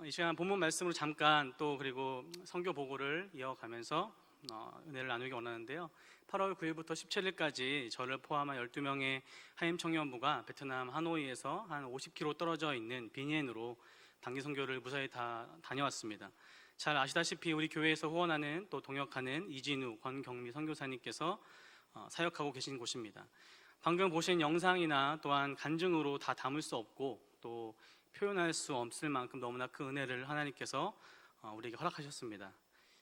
이 시간 본문 말씀으로 잠깐 또 그리고 선교 보고를 이어가면서 은혜를 나누기 원하는데요. 8월 9일부터 17일까지 저를 포함한 12명의 하임 청년부가 베트남 하노이에서 한 50km 떨어져 있는 비니엔으로 단기 선교를 무사히 다 다녀왔습니다. 잘 아시다시피 우리 교회에서 후원하는 또 동역하는 이진우, 권경미 선교사님께서 사역하고 계신 곳입니다. 방금 보신 영상이나 또한 간증으로 다 담을 수 없고 또 표현할 수 없을 만큼 너무나 큰 은혜를 하나님께서 우리에게 허락하셨습니다.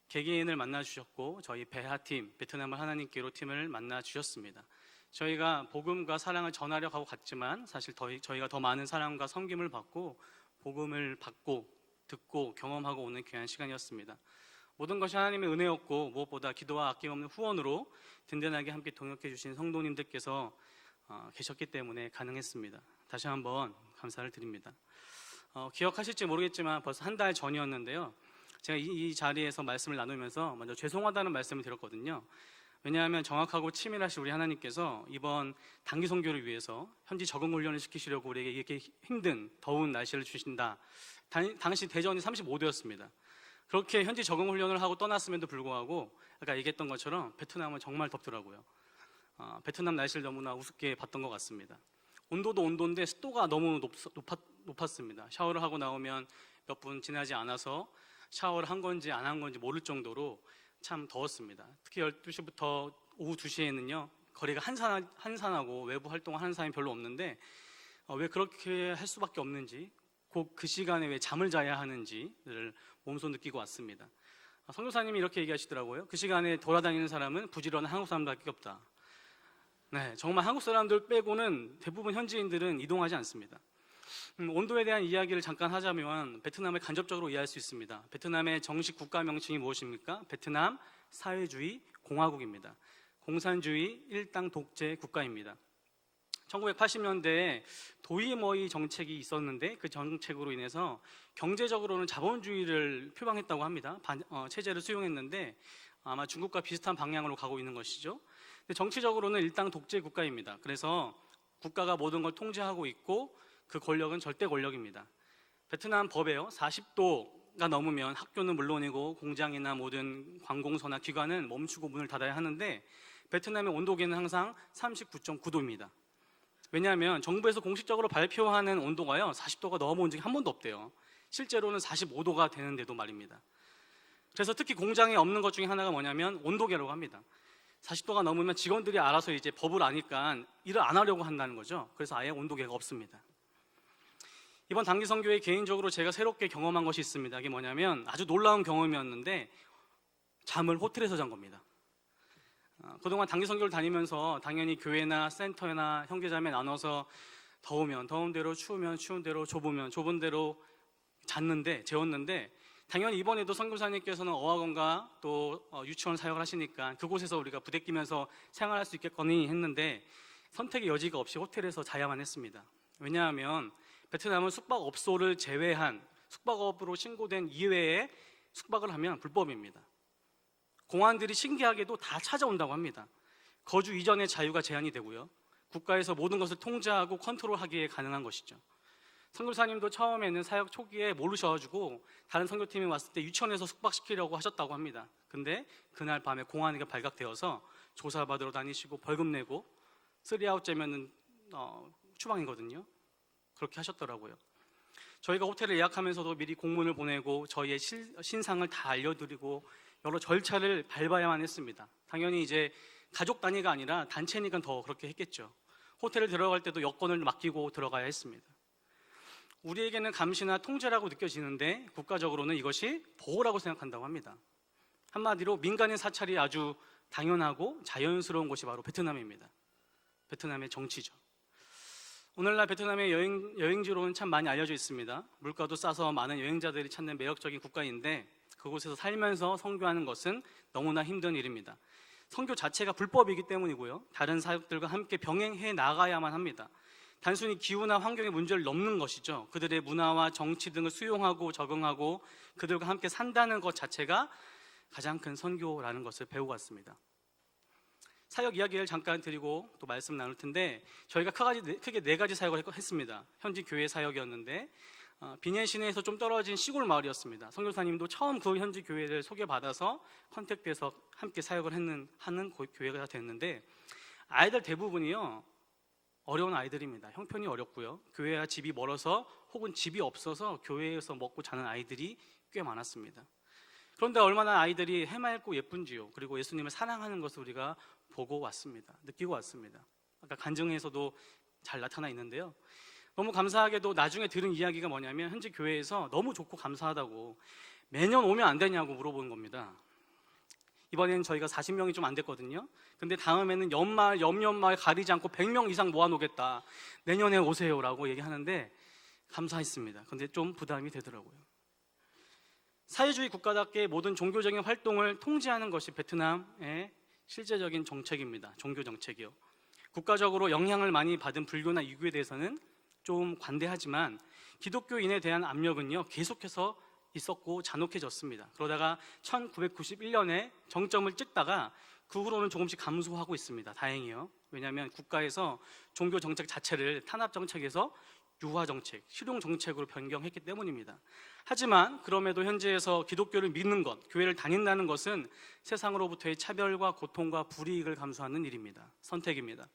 개개인을 만나 주셨고 저희 배하팀, 베트남을 하나님께로 팀을 만나 주셨습니다. 저희가 복음과 사랑을 전하려고 하고 갔지만 사실 저희가 더 많은 사랑과 섬김을 받고 복음을 받고 듣고 경험하고 오는 귀한 시간이었습니다. 모든 것이 하나님의 은혜였고 무엇보다 기도와 아낌없는 후원으로 든든하게 함께 동역해 주신 성도님들께서 계셨기 때문에 가능했습니다. 다시 한번 감사를 드립니다. 기억하실지 모르겠지만 벌써 한 달 전이었는데요. 제가 이 자리에서 말씀을 나누면서 먼저 죄송하다는 말씀을 드렸거든요. 왜냐하면 정확하고 치밀하신 우리 하나님께서 이번 단기 선교를 위해서 현지 적응 훈련을 시키시려고 우리에게 이렇게 힘든 더운 날씨를 주신다. 당시 대전이 35도였습니다. 그렇게 현지 적응 훈련을 하고 떠났음에도 불구하고 아까 얘기했던 것처럼 베트남은 정말 덥더라고요. 베트남 날씨를 너무나 우습게 봤던 것 같습니다. 온도도 온도인데 습도가 너무 높았습니다. 샤워를 하고 나오면 몇 분 지나지 않아서 샤워를 한 건지 안 한 건지 모를 정도로 참 더웠습니다. 특히 12시부터 오후 2시에는요 거리가 한산하고 외부 활동을 하는 사람이 별로 없는데 왜 그렇게 할 수밖에 없는지 꼭 그 시간에 왜 잠을 자야 하는지를 몸소 느끼고 왔습니다. 선교사님이 이렇게 얘기하시더라고요. 그 시간에 돌아다니는 사람은 부지런한 한국 사람들밖에 없다. 네, 정말 한국 사람들 빼고는 대부분 현지인들은 이동하지 않습니다. 온도에 대한 이야기를 잠깐 하자면 베트남을 간접적으로 이해할 수 있습니다. 베트남의 정식 국가 명칭이 무엇입니까? 베트남 사회주의 공화국입니다. 공산주의 일당 독재 국가입니다. 1980년대에 도이머이 정책이 있었는데 그 정책으로 인해서 경제적으로는 자본주의를 표방했다고 합니다. 체제를 수용했는데 아마 중국과 비슷한 방향으로 가고 있는 것이죠. 근데 정치적으로는 일당 독재 국가입니다. 그래서 국가가 모든 걸 통제하고 있고 그 권력은 절대 권력입니다. 베트남 법에요 40도가 넘으면 학교는 물론이고 공장이나 모든 관공서나 기관은 멈추고 문을 닫아야 하는데 베트남의 온도계는 항상 39.9도입니다. 왜냐하면 정부에서 공식적으로 발표하는 온도가요 40도가 넘어온 적이 한 번도 없대요. 실제로는 45도가 되는데도 말입니다. 그래서 특히 공장에 없는 것 중에 하나가 뭐냐면 온도계라고 합니다. 40도가 넘으면 직원들이 알아서 이제 법을 아니까 일을 안 하려고 한다는 거죠. 그래서 아예 온도계가 없습니다. 이번 단기 선교에 개인적으로 제가 새롭게 경험한 것이 있습니다. 이게 뭐냐면 아주 놀라운 경험이었는데 잠을 호텔에서 잔 겁니다. 그동안 단기 선교를 다니면서 당연히 교회나 센터나 형제자매 나눠서 더우면 더운 대로, 추우면 추운 대로, 좁으면 좁은 대로 재웠는데 당연히 이번에도 선교사님께서는 어학원과 또 유치원 사역을 하시니까 그곳에서 우리가 부대끼면서 생활할 수 있겠거니 했는데 선택의 여지가 없이 호텔에서 자야만 했습니다. 왜냐하면 베트남은 숙박업소를 제외한 숙박업으로 신고된 이외에 숙박을 하면 불법입니다. 공안들이 신기하게도 다 찾아온다고 합니다. 거주 이전의 자유가 제한이 되고요. 국가에서 모든 것을 통제하고 컨트롤하기에 가능한 것이죠. 선교사님도 처음에는 사역 초기에 모르셔가지고 다른 선교팀이 왔을 때 유치원에서 숙박시키려고 하셨다고 합니다. 근데 그날 밤에 공안위가 발각되어서 조사받으러 다니시고 벌금 내고 3아웃째면은 추방이거든요. 그렇게 하셨더라고요. 저희가 호텔을 예약하면서도 미리 공문을 보내고 저희의 신상을 다 알려드리고 여러 절차를 밟아야만 했습니다. 당연히 이제 가족 단위가 아니라 단체니까 더 그렇게 했겠죠. 호텔을 들어갈 때도 여권을 맡기고 들어가야 했습니다. 우리에게는 감시나 통제라고 느껴지는데 국가적으로는 이것이 보호라고 생각한다고 합니다. 한마디로 민간인 사찰이 아주 당연하고 자연스러운 곳이 바로 베트남입니다. 베트남의 정치죠. 오늘날 베트남의 여행지로는 참 많이 알려져 있습니다. 물가도 싸서 많은 여행자들이 찾는 매력적인 국가인데 그곳에서 살면서 선교하는 것은 너무나 힘든 일입니다. 선교 자체가 불법이기 때문이고요. 다른 사역들과 함께 병행해 나가야만 합니다. 단순히 기후나 환경의 문제를 넘는 것이죠. 그들의 문화와 정치 등을 수용하고 적응하고 그들과 함께 산다는 것 자체가 가장 큰 선교라는 것을 배우고 왔습니다. 사역 이야기를 잠깐 드리고 또 말씀 나눌 텐데 저희가 크게 4가지 사역을 했습니다. 현지 교회 사역이었는데 비년 시내에서 좀 떨어진 시골 마을이었습니다. 선교사님도 처음 그 현지 교회를 소개받아서 컨택돼서 함께 사역을 하는 교회가 됐는데, 아이들 대부분이요 어려운 아이들입니다. 형편이 어렵고요, 교회와 집이 멀어서 혹은 집이 없어서 교회에서 먹고 자는 아이들이 꽤 많았습니다. 그런데 얼마나 아이들이 해맑고 예쁜지요, 그리고 예수님을 사랑하는 것을 우리가 보고 왔습니다. 느끼고 왔습니다. 아까 간증에서도 잘 나타나 있는데요, 너무 감사하게도 나중에 들은 이야기가 뭐냐면, 현지 교회에서 너무 좋고 감사하다고 매년 오면 안 되냐고 물어보는 겁니다. 이번에는 저희가 40명이 좀 안 됐거든요. 근데 다음에는 연말, 옆연말 가리지 않고 100명 이상 모아놓겠다, 내년에 오세요라고 얘기하는데 감사했습니다. 근데 좀 부담이 되더라고요. 사회주의 국가답게 모든 종교적인 활동을 통제하는 것이 베트남의 실제적인 정책입니다. 종교 정책이요. 국가적으로 영향을 많이 받은 불교나 이교에 대해서는 좀 관대하지만 기독교인에 대한 압력은요 계속해서 있었고 잔혹해졌습니다. 그러다가 1991년에 정점을 찍다가 그 후로는 조금씩 감소하고 있습니다. 다행히요. 왜냐하면 국가에서 종교 정책 자체를 탄압 정책에서 유화 정책, 실용 정책으로 변경했기 때문입니다. 하지만 그럼에도 현지에서 기독교를 믿는 것, 교회를 다닌다는 것은 세상으로부터의 차별과 고통과 불이익을 감수하는 일입니다. 선택입니다.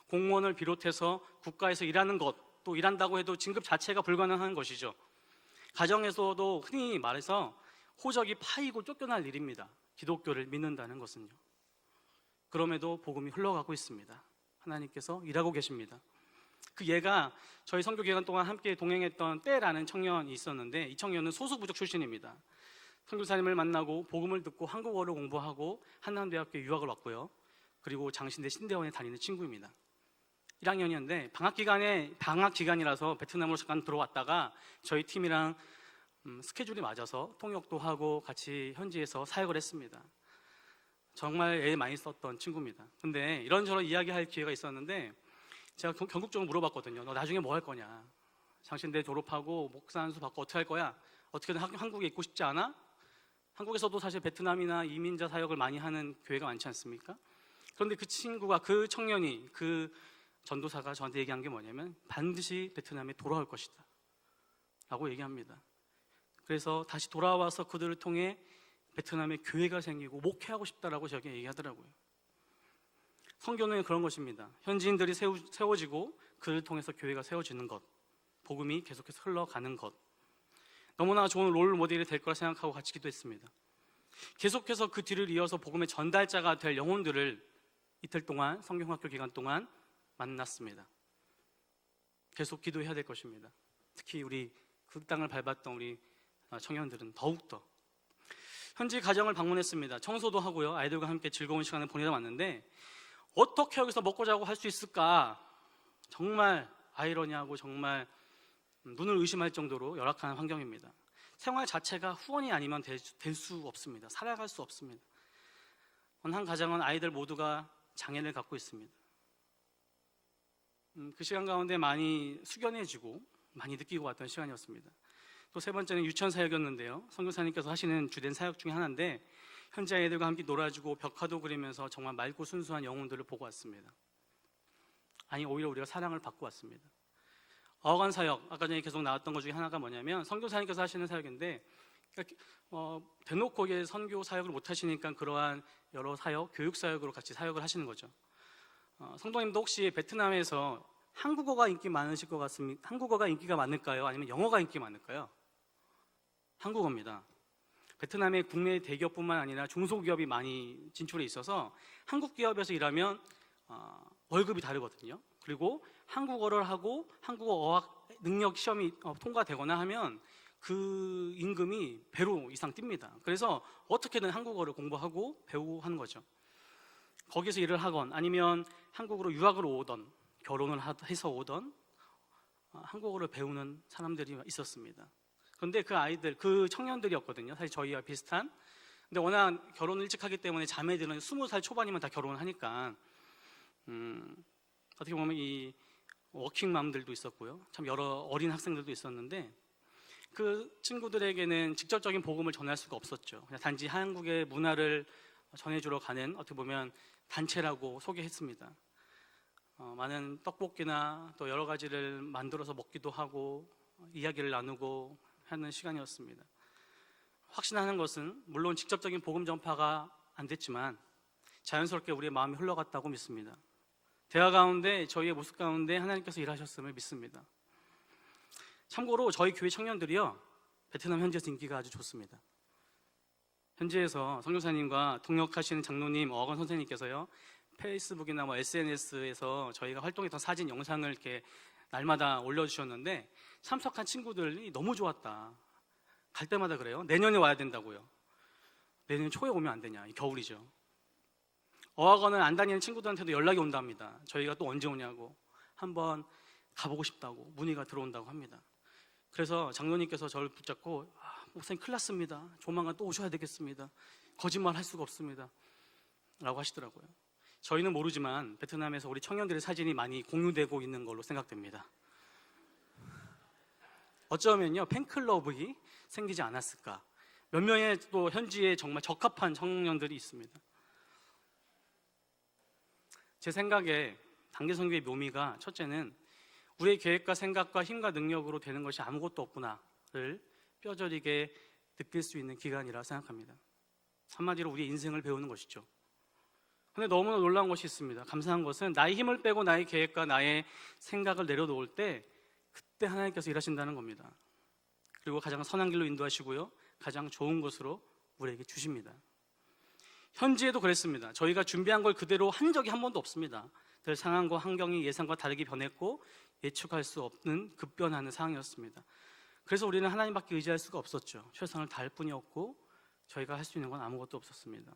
공무원을 비롯해서 국가에서 일하는 것, 또 일한다고 해도 진급 자체가 불가능한 것이죠. 가정에서도 흔히 말해서 호적이 파이고 쫓겨날 일입니다. 기독교를 믿는다는 것은요. 그럼에도 복음이 흘러가고 있습니다. 하나님께서 일하고 계십니다. 그 예가 저희 선교 기간 동안 함께 동행했던 때라는 청년이 있었는데, 이 청년은 소수부족 출신입니다. 선교사님을 만나고 복음을 듣고 한국어를 공부하고 한남대학교에 유학을 왔고요. 그리고 장신대 신대원에 다니는 친구입니다. 1학년이었는데 방학 기간이라서 베트남으로 잠깐 들어왔다가 저희 팀이랑 스케줄이 맞아서 통역도 하고 같이 현지에서 사역을 했습니다. 정말 애 많이 썼던 친구입니다. 근데 이런저런 이야기할 기회가 있었는데 제가 경국적으로 물어봤거든요. 너 나중에 뭐 할 거냐? 장신대 졸업하고 목사 안수 받고 어떻게 할 거야? 어떻게든 한국에 있고 싶지 않아? 한국에서도 사실 베트남이나 이민자 사역을 많이 하는 교회가 많지 않습니까? 그런데 그 친구가, 그 청년이, 그 전도사가 저한테 얘기한 게 뭐냐면 반드시 베트남에 돌아올 것이다 라고 얘기합니다. 그래서 다시 돌아와서 그들을 통해 베트남에 교회가 생기고 목회하고 싶다라고 저에게 얘기하더라고요. 선교는 그런 것입니다. 현지인들이 세워지고 그를 통해서 교회가 세워지는 것, 복음이 계속해서 흘러가는 것, 너무나 좋은 롤 모델이 될 거라 생각하고 같이 기도했습니다. 계속해서 그 뒤를 이어서 복음의 전달자가 될 영혼들을 이틀 동안, 성경학교 기간 동안 만났습니다. 계속 기도해야 될 것입니다. 특히 우리 그 땅을 밟았던 우리 청년들은 더욱더. 현지 가정을 방문했습니다. 청소도 하고요, 아이들과 함께 즐거운 시간을 보내다 왔는데 어떻게 여기서 먹고 자고 할 수 있을까? 정말 아이러니하고 정말 눈을 의심할 정도로 열악한 환경입니다. 생활 자체가 후원이 아니면 될 수 없습니다. 살아갈 수 없습니다. 한 가정은 아이들 모두가 장애를 갖고 있습니다. 그 시간 가운데 많이 숙연해지고 많이 느끼고 왔던 시간이었습니다. 또 세 번째는 유치원 사역이었는데요, 선교사님께서 하시는 주된 사역 중에 하나인데 현지 아이들과 함께 놀아주고 벽화도 그리면서 정말 맑고 순수한 영혼들을 보고 왔습니다. 아니, 오히려 우리가 사랑을 받고 왔습니다. 어간 사역, 아까 전에 계속 나왔던 것 중에 하나가 뭐냐면 선교사님께서 하시는 사역인데, 대놓고 이게 선교 사역을 못 하시니까 그러한 여러 사역, 교육 사역으로 같이 사역을 하시는 거죠. 성도님도 혹시 베트남에서 한국어가 인기 많으실 것 같습니다. 한국어가 인기가 많을까요? 아니면 영어가 인기 많을까요? 한국어입니다. 베트남의 국내 대기업뿐만 아니라 중소기업이 많이 진출해 있어서 한국 기업에서 일하면 월급이 다르거든요. 그리고 한국어를 하고 한국어 어학 능력 시험이 통과되거나 하면 그 임금이 배로 이상 뜁니다. 그래서 어떻게든 한국어를 공부하고 배우고 하는 거죠. 거기서 일을 하건 아니면 한국으로 유학을 오던, 결혼을 해서 오던 한국어를 배우는 사람들이 있었습니다. 그런데 그 아이들, 그 청년들이었거든요. 사실 저희와 비슷한. 근데 워낙 결혼을 일찍 하기 때문에 자매들은 20살 초반이면 다 결혼을 하니까 어떻게 보면 이 워킹맘들도 있었고요, 참 여러 어린 학생들도 있었는데 그 친구들에게는 직접적인 복음을 전할 수가 없었죠. 그냥 단지 한국의 문화를 전해주러 가는, 어떻게 보면 단체라고 소개했습니다. 많은 떡볶이나 또 여러 가지를 만들어서 먹기도 하고 이야기를 나누고 하는 시간이었습니다. 확신하는 것은 물론 직접적인 복음 전파가 안 됐지만 자연스럽게 우리의 마음이 흘러갔다고 믿습니다. 대화 가운데 저희의 모습 가운데 하나님께서 일하셨음을 믿습니다. 참고로 저희 교회 청년들이요, 베트남 현지에서 인기가 아주 좋습니다. 현지에서 선교사님과 동역하시는 장로님 어건 선생님께서요, 페이스북이나 SNS에서 저희가 활동했던 사진 영상을 이렇게 날마다 올려주셨는데 참석한 친구들이 너무 좋았다. 갈 때마다 그래요. 내년에 와야 된다고요. 내년 초에 오면 안 되냐? 겨울이죠. 어학원을 안 다니는 친구들한테도 연락이 온답니다. 저희가 또 언제 오냐고, 한번 가보고 싶다고 문의가 들어온다고 합니다. 그래서 장로님께서 저를 붙잡고 목사님 큰일 났습니다. 조만간 또 오셔야 되겠습니다. 거짓말 할 수가 없습니다 라고 하시더라고요. 저희는 모르지만 베트남에서 우리 청년들의 사진이 많이 공유되고 있는 걸로 생각됩니다. 어쩌면요, 팬클럽이 생기지 않았을까. 몇 명의 또 현지에 정말 적합한 청년들이 있습니다. 제 생각에 단계선교의 묘미가, 첫째는 우리의 계획과 생각과 힘과 능력으로 되는 것이 아무것도 없구나를 뼈저리게 느낄 수 있는 기간이라 생각합니다. 한마디로 우리의 인생을 배우는 것이죠. 근데 너무나 놀라운 것이 있습니다. 감사한 것은 나의 힘을 빼고 나의 계획과 나의 생각을 내려놓을 때 그때 하나님께서 일하신다는 겁니다. 그리고 가장 선한 길로 인도하시고요, 가장 좋은 것으로 우리에게 주십니다. 현지에도 그랬습니다. 저희가 준비한 걸 그대로 한 적이 한 번도 없습니다. 늘 상황과 환경이 예상과 다르게 변했고 예측할 수 없는 급변하는 상황이었습니다. 그래서 우리는 하나님밖에 의지할 수가 없었죠. 최선을 다할 뿐이었고 저희가 할 수 있는 건 아무것도 없었습니다.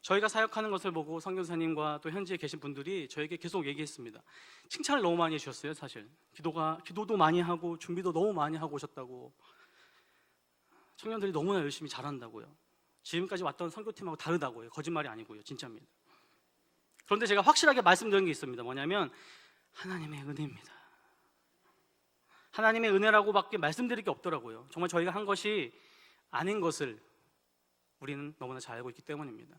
저희가 사역하는 것을 보고 선교사님과 또 현지에 계신 분들이 저에게 계속 얘기했습니다. 칭찬을 너무 많이 해주셨어요. 사실 기도도 많이 하고 준비도 너무 많이 하고 오셨다고, 청년들이 너무나 열심히 잘한다고요, 지금까지 왔던 선교팀하고 다르다고요. 거짓말이 아니고요, 진짜입니다. 그런데 제가 확실하게 말씀드린 게 있습니다. 뭐냐면 하나님의 은혜입니다. 하나님의 은혜라고밖에 말씀드릴 게 없더라고요. 정말 저희가 한 것이 아닌 것을 우리는 너무나 잘 알고 있기 때문입니다.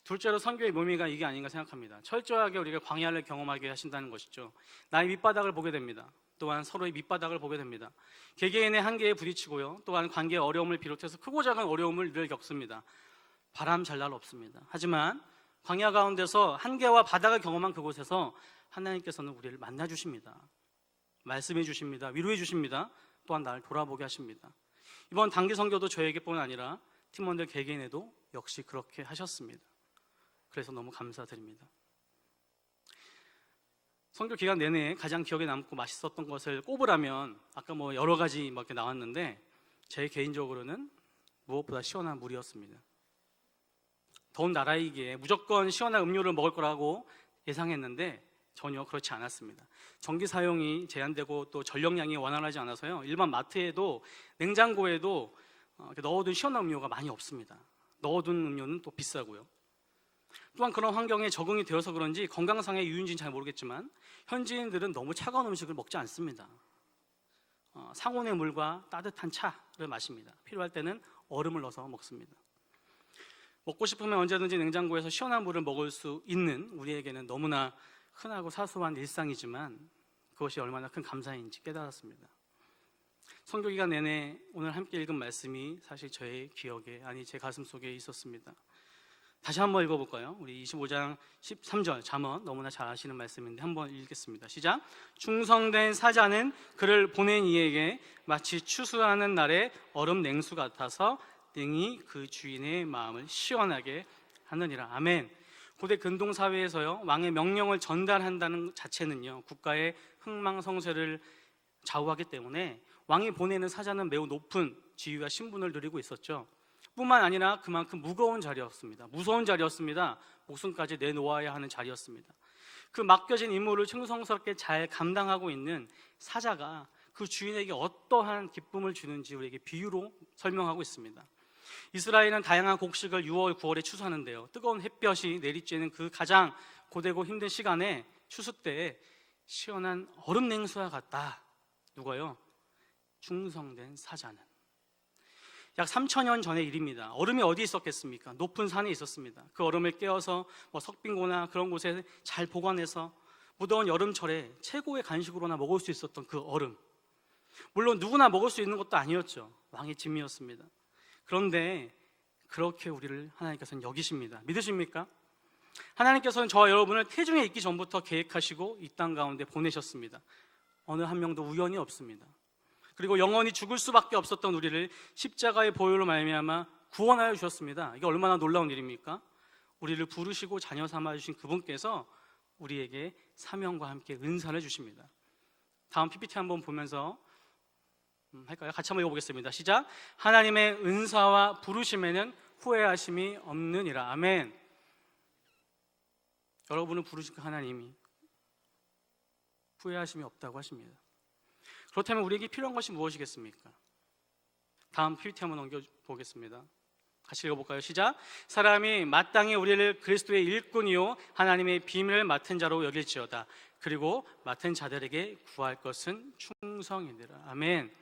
둘째로 선교의 묘미가 이게 아닌가 생각합니다. 철저하게 우리가 광야를 경험하게 하신다는 것이죠. 나의 밑바닥을 보게 됩니다. 또한 서로의 밑바닥을 보게 됩니다. 개개인의 한계에 부딪히고요, 또한 관계의 어려움을 비롯해서 크고 작은 어려움을 늘 겪습니다. 바람 잘 날 없습니다. 하지만 광야 가운데서 한계와 바닥을 경험한 그곳에서 하나님께서는 우리를 만나주십니다. 말씀해 주십니다. 위로해 주십니다. 또한 나를 돌아보게 하십니다. 이번 단기 선교도 저에게뿐 아니라 팀원들 개개인에도 역시 그렇게 하셨습니다. 그래서 너무 감사드립니다. 선교 기간 내내 가장 기억에 남고 맛있었던 것을 꼽으라면 아까 여러 가지 이렇게 나왔는데 제 개인적으로는 무엇보다 시원한 물이었습니다. 더운 나라이기에 무조건 시원한 음료를 먹을 거라고 예상했는데 전혀 그렇지 않았습니다. 전기 사용이 제한되고 또 전력량이 원활하지 않아서요, 일반 마트에도 냉장고에도 넣어둔 시원한 음료가 많이 없습니다. 넣어둔 음료는 또 비싸고요. 또한 그런 환경에 적응이 되어서 그런지 건강상의 이유인지는 잘 모르겠지만 현지인들은 너무 차가운 음식을 먹지 않습니다. 상온의 물과 따뜻한 차를 마십니다. 필요할 때는 얼음을 넣어서 먹습니다. 먹고 싶으면 언제든지 냉장고에서 시원한 물을 먹을 수 있는 우리에게는 너무나 흔하고 사소한 일상이지만 그것이 얼마나 큰 감사인지 깨달았습니다. 선교기간 내내 오늘 함께 읽은 말씀이 사실 저의 기억에, 아니 제 가슴 속에 있었습니다. 다시 한번 읽어볼까요? 우리 25장 13절 잠언, 너무나 잘 아시는 말씀인데 한번 읽겠습니다. 시작. 충성된 사자는 그를 보낸 이에게 마치 추수하는 날의 얼음 냉수 같아서 능히 그 주인의 마음을 시원하게 하느니라. 아멘. 고대 근동 사회에서요, 왕의 명령을 전달한다는 자체는요, 국가의 흥망성쇠를 좌우하기 때문에 왕이 보내는 사자는 매우 높은 지위와 신분을 누리고 있었죠. 뿐만 아니라 그만큼 무거운 자리였습니다. 무서운 자리였습니다. 목숨까지 내놓아야 하는 자리였습니다. 그 맡겨진 임무를 충성스럽게 잘 감당하고 있는 사자가 그 주인에게 어떠한 기쁨을 주는지 우리에게 비유로 설명하고 있습니다. 이스라엘은 다양한 곡식을 6월, 9월에 추수하는데요, 뜨거운 햇볕이 내리쬐는 그 가장 고되고 힘든 시간에 추수 때에 시원한 얼음 냉수와 같다. 누가요? 충성된 사자는. 약 3,000년 전의 일입니다. 얼음이 어디 있었겠습니까? 높은 산에 있었습니다. 그 얼음을 깨어서 석빙고나 그런 곳에 잘 보관해서 무더운 여름철에 최고의 간식으로나 먹을 수 있었던 그 얼음. 물론 누구나 먹을 수 있는 것도 아니었죠. 왕의 진미였습니다. 그런데 그렇게 우리를 하나님께서는 여기십니다. 믿으십니까? 하나님께서는 저와 여러분을 태중에 있기 전부터 계획하시고 이 땅 가운데 보내셨습니다. 어느 한 명도 우연이 없습니다. 그리고 영원히 죽을 수밖에 없었던 우리를 십자가의 보혈로 말미암아 구원하여 주셨습니다. 이게 얼마나 놀라운 일입니까? 우리를 부르시고 자녀 삼아 주신 그분께서 우리에게 사명과 함께 은사를 주십니다. 다음 PPT 한번 보면서 할까요? 같이 한번 읽어보겠습니다. 시작. 하나님의 은사와 부르심에는 후회하심이 없느니라. 아멘. 여러분을 부르신 그 하나님이 후회하심이 없다고 하십니다. 그렇다면 우리에게 필요한 것이 무엇이겠습니까? 다음 PPT 한번 넘겨보겠습니다. 같이 읽어볼까요? 시작. 사람이 마땅히 우리를 그리스도의 일꾼이요 하나님의 비밀을 맡은 자로 여길지어다. 그리고 맡은 자들에게 구할 것은 충성이니라. 아멘.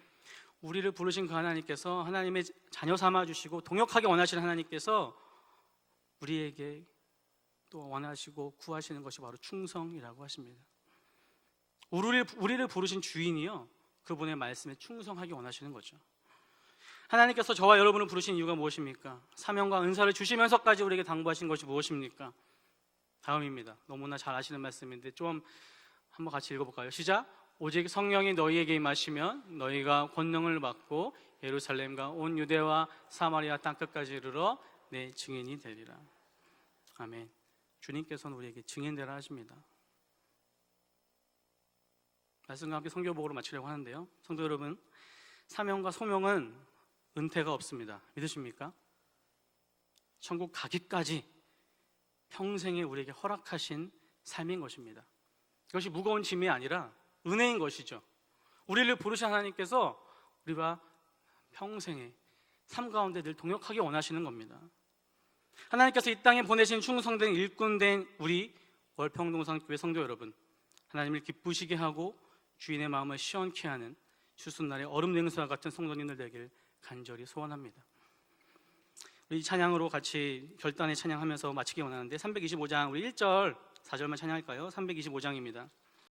우리를 부르신 그 하나님께서 하나님의 자녀 삼아주시고 동역하게 원하시는 하나님께서 우리에게 또 원하시고 구하시는 것이 바로 충성이라고 하십니다. 우리를 부르신 주인이요 그분의 말씀에 충성하기 원하시는 거죠. 하나님께서 저와 여러분을 부르신 이유가 무엇입니까? 사명과 은사를 주시면서까지 우리에게 당부하신 것이 무엇입니까? 다음입니다. 너무나 잘 아시는 말씀인데 좀 한번 같이 읽어볼까요? 시작. 오직 성령이 너희에게 임하시면 너희가 권능을 받고 예루살렘과 온 유대와 사마리아 땅끝까지 이르러 내 증인이 되리라. 아멘. 주님께서는 우리에게 증인되라 하십니다. 말씀과 함께 성경복으로 마치려고 하는데요, 성도 여러분, 사명과 소명은 은퇴가 없습니다. 믿으십니까? 천국 가기까지 평생에 우리에게 허락하신 삶인 것입니다. 이것이 무거운 짐이 아니라 은혜인 것이죠. 우리를 부르신 하나님께서 우리와 평생에 삶 가운데 늘 동역하기 원하시는 겁니다. 하나님께서 이 땅에 보내신 충성된 일꾼된 우리 월평동산교회 성도 여러분, 하나님을 기쁘시게 하고 주인의 마음을 시원케 하는 추수날의 얼음 냉수와 같은 성도님들 되길 간절히 소원합니다. 우리 찬양으로 같이 결단의 찬양하면서 마치기 원하는데 325장 우리 1절 4절만 찬양할까요? 325장입니다.